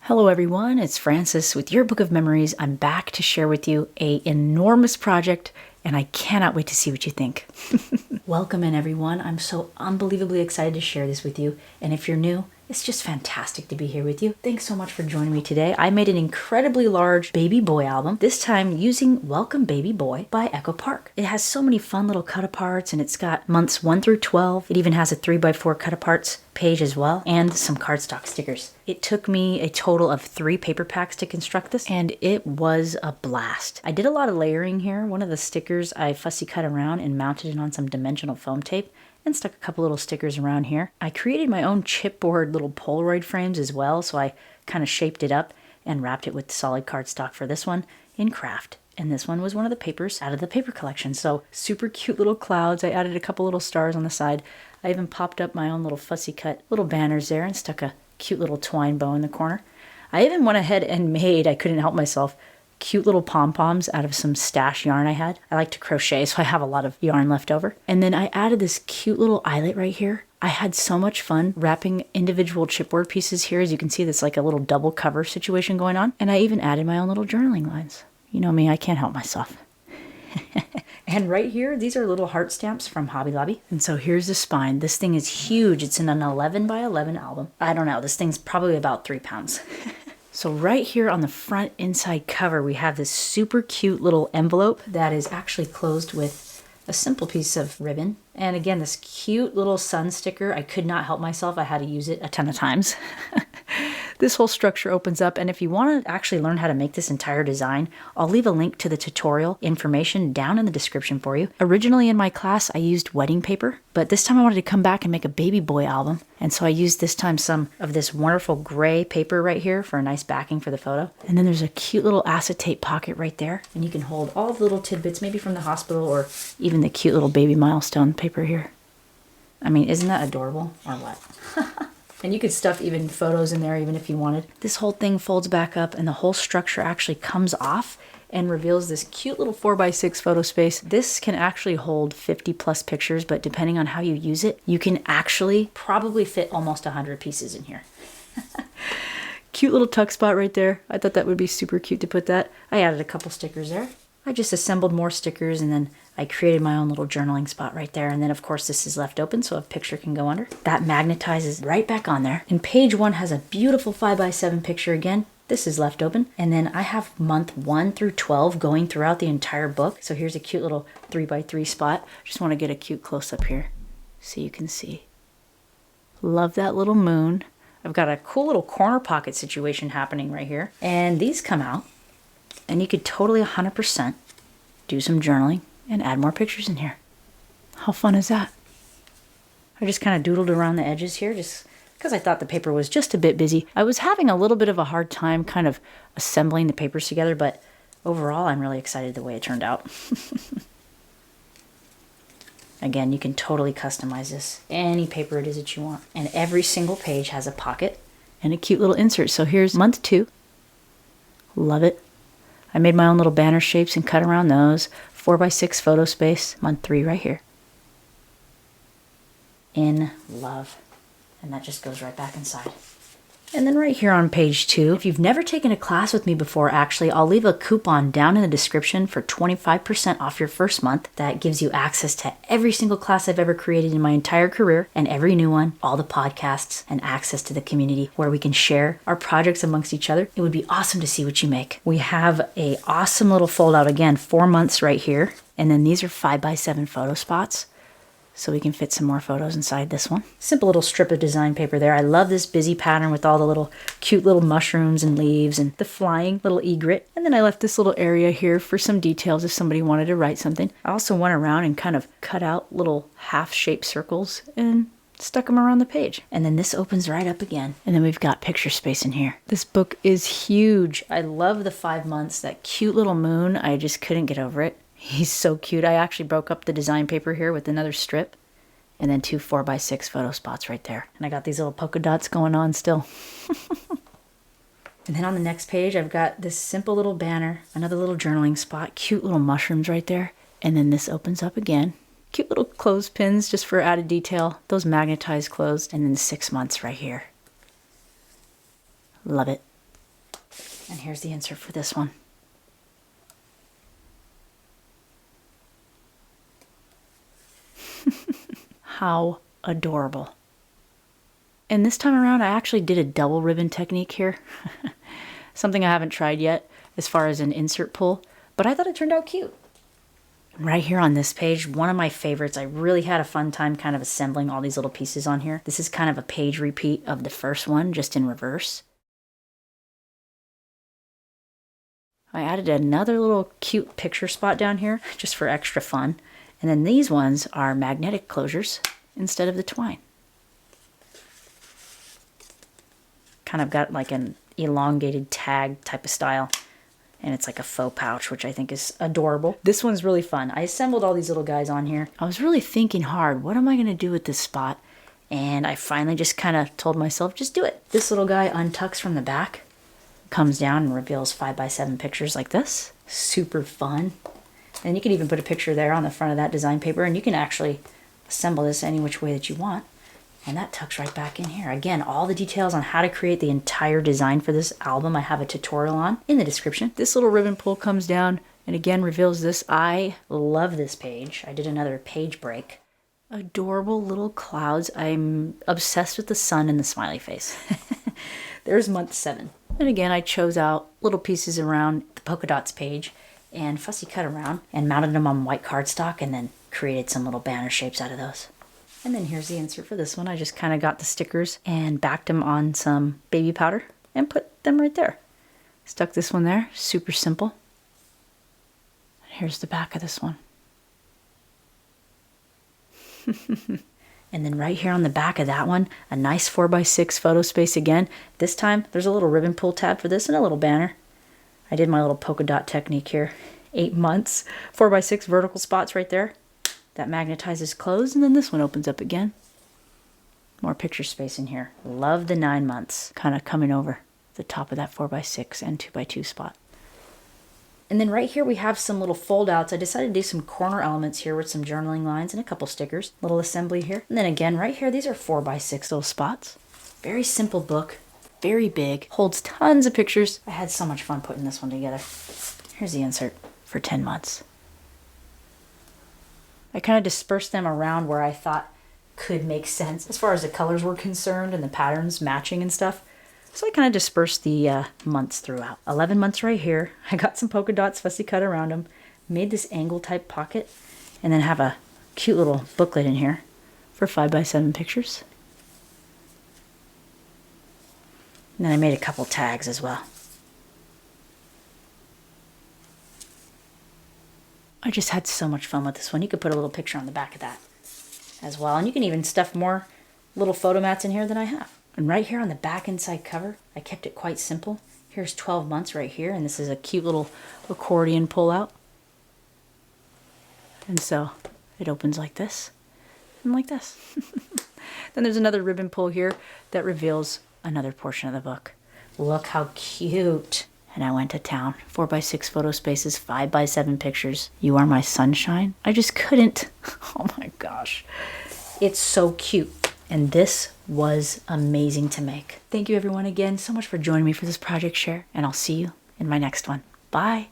Hello everyone, it's Francis with Your Book of Memories. I'm back to share with you an enormous project and I cannot wait to see what you think. Welcome in everyone. I'm so unbelievably excited to share this with you. And if you're new, it's just fantastic to be here with you. Thanks so much for joining me today. I made an incredibly large baby boy album, this time using Welcome Baby Boy by Echo Park. It has so many fun little cut-aparts and it's got months 1 through 12. It even has a 3x4 cut-aparts page as well and some cardstock stickers. It took me a total of 3 paper packs to construct this and it was a blast. I did a lot of layering here. One of the stickers I fussy cut around and mounted it on some dimensional foam tape and stuck a couple little stickers around here. I created my own chipboard little Polaroid frames as well, so I kind of shaped it up and wrapped it with solid cardstock for this one in craft. And this one was one of the papers out of the paper collection. So super cute little clouds. I added a couple little stars on the side. I even popped up my own little fussy cut little banners there and stuck a cute little twine bow in the corner. I even went ahead and made, I couldn't help myself, cute little pom-poms out of some stash yarn I had. I like to crochet, so I have a lot of yarn left over. And then I added this cute little eyelet right here. I had so much fun wrapping individual chipboard pieces here. As you can see, that's like a little double cover situation going on. And I even added my own little journaling lines. You know me, I can't help myself. And right here, these are little heart stamps from Hobby Lobby. And so here's the spine. This thing is huge. It's in an 11 by 11 album. I don't know, this thing's probably about 3 pounds. So right here on the front inside cover, we have this super cute little envelope that is actually closed with a simple piece of ribbon. And again, this cute little sun sticker, I could not help myself. I had to use it a ton of times. This whole structure opens up, and if you want to actually learn how to make this entire design, I'll leave a link to the tutorial information down in the description for you. Originally in my class, I used wedding paper, but this time I wanted to come back and make a baby boy album. And so I used this time some of this wonderful gray paper right here for a nice backing for the photo. And then there's a cute little acetate pocket right there. And you can hold all the little tidbits, maybe from the hospital or even the cute little baby milestone paper here. I mean, isn't that adorable or what? And you could stuff even photos in there even if you wanted. This whole thing folds back up and the whole structure actually comes off and reveals this cute little 4x6 photo space. This can actually hold 50 plus pictures, but depending on how you use it, you can actually probably fit almost 100 pieces in here. Cute little tuck spot right there. I thought that would be super cute to put that. I added a couple stickers there. I just assembled more stickers and then I created my own little journaling spot right there. And then of course this is left open so a picture can go under. That magnetizes right back on there. And page 1 has a beautiful 5x7 picture again. This is left open. And then I have month 1 through 12 going throughout the entire book. So here's a cute little 3x3 spot. Just want to get a cute close up here so you can see. Love that little moon. I've got a cool little corner pocket situation happening right here. And these come out. And you could totally 100% do some journaling and add more pictures in here. How fun is that? I just kind of doodled around the edges here just because I thought the paper was just a bit busy. I was having a little bit of a hard time kind of assembling the papers together, but overall I'm really excited the way it turned out. Again, you can totally customize this. Any paper it is that you want. And every single page has a pocket and a cute little insert. So here's month 2. Love it. I made my own little banner shapes and cut around those. 4x6 photo space, month 3 right here. In love. And that just goes right back inside. And then right here on page 2, if you've never taken a class with me before, actually, I'll leave a coupon down in the description for 25% off your first month. That gives you access to every single class I've ever created in my entire career and every new one, all the podcasts, and access to the community where we can share our projects amongst each other. It would be awesome to see what you make. We have a awesome little fold out, again, 4 months right here. And then these are 5x7 photo spots. So we can fit some more photos inside this one. Simple little strip of design paper there. I love this busy pattern with all the little cute little mushrooms and leaves and the flying little egret. And then I left this little area here for some details if somebody wanted to write something. I also went around and kind of cut out little half-shaped circles and stuck them around the page. And then this opens right up again. And then we've got picture space in here. This book is huge. I love the 5 months, that cute little moon. I just couldn't get over it. He's so cute. I actually broke up the design paper here with another strip and then 2 4x6 photo spots right there. And I got these little polka dots going on still. And then on the next page, I've got this simple little banner, another little journaling spot, cute little mushrooms right there. And then this opens up again. Cute little clothespins just for added detail. Those magnetized closed. And then 6 months right here. Love it. And here's the insert for this one. How adorable. And this time around, I actually did a double ribbon technique here. Something I haven't tried yet as far as an insert pull, but I thought it turned out cute. Right here on this page, one of my favorites. I really had a fun time kind of assembling all these little pieces on here. This is kind of a page repeat of the first one, just in reverse. I added another little cute picture spot down here just for extra fun. And then these ones are magnetic closures instead of the twine. Kind of got like an elongated tag type of style. And it's like a faux pouch, which I think is adorable. This one's really fun. I assembled all these little guys on here. I was really thinking hard, what am I going to do with this spot? And I finally just kind of told myself, just do it. This little guy untucks from the back, comes down and reveals 5x7 pictures like this. Super fun. And you can even put a picture there on the front of that design paper, and you can actually assemble this any which way that you want. And that tucks right back in here. Again, all the details on how to create the entire design for this album, I have a tutorial on in the description. This little ribbon pull comes down and again reveals this. I love this page. I did another page break. Adorable little clouds. I'm obsessed with the sun and the smiley face. There's month 7. And again, I chose out little pieces around the polka dots page and fussy cut around and mounted them on white cardstock and then created some little banner shapes out of those. And then here's the insert for this one. I just kind of got the stickers and backed them on some baby powder and put them right there. Stuck this one there, super simple. Here's the back of this one. And then right here on the back of that one, a nice 4x6 photo space again. This time, there's a little ribbon pull tab for this and a little banner. I did my little polka dot technique here. 8 months, 4x6 vertical spots right there. That magnetizes closed, and then this one opens up again. More picture space in here. Love the 9 months kind of coming over the top of that 4x6 and 2x2 spot. And then right here we have some little fold outs. I decided to do some corner elements here with some journaling lines and a couple stickers. Little assembly here. And then again right here, these are 4x6 little spots. Very simple book, very big, holds tons of pictures. I had so much fun putting this one together. Here's the insert for 10 months. I kind of dispersed them around where I thought could make sense as far as the colors were concerned and the patterns matching and stuff. So I kind of dispersed the months throughout. 11 months right here. I got some polka dots fussy cut around them. Made this angle type pocket and then have a cute little booklet in here for 5x7 pictures. And then I made a couple tags as well. I just had so much fun with this one. You could put a little picture on the back of that as well. And you can even stuff more little photo mats in here than I have. And right here on the back inside cover, I kept it quite simple. Here's 12 months right here. And this is a cute little accordion pull out. And so it opens like this and like this. Then there's another ribbon pull here that reveals another portion of the book. Look how cute. And I went to town. 4x6 photo spaces, 5x7 pictures. You are my sunshine. I just couldn't. Oh my gosh. It's so cute. And this was amazing to make. Thank you everyone again so much for joining me for this project share. And I'll see you in my next one. Bye.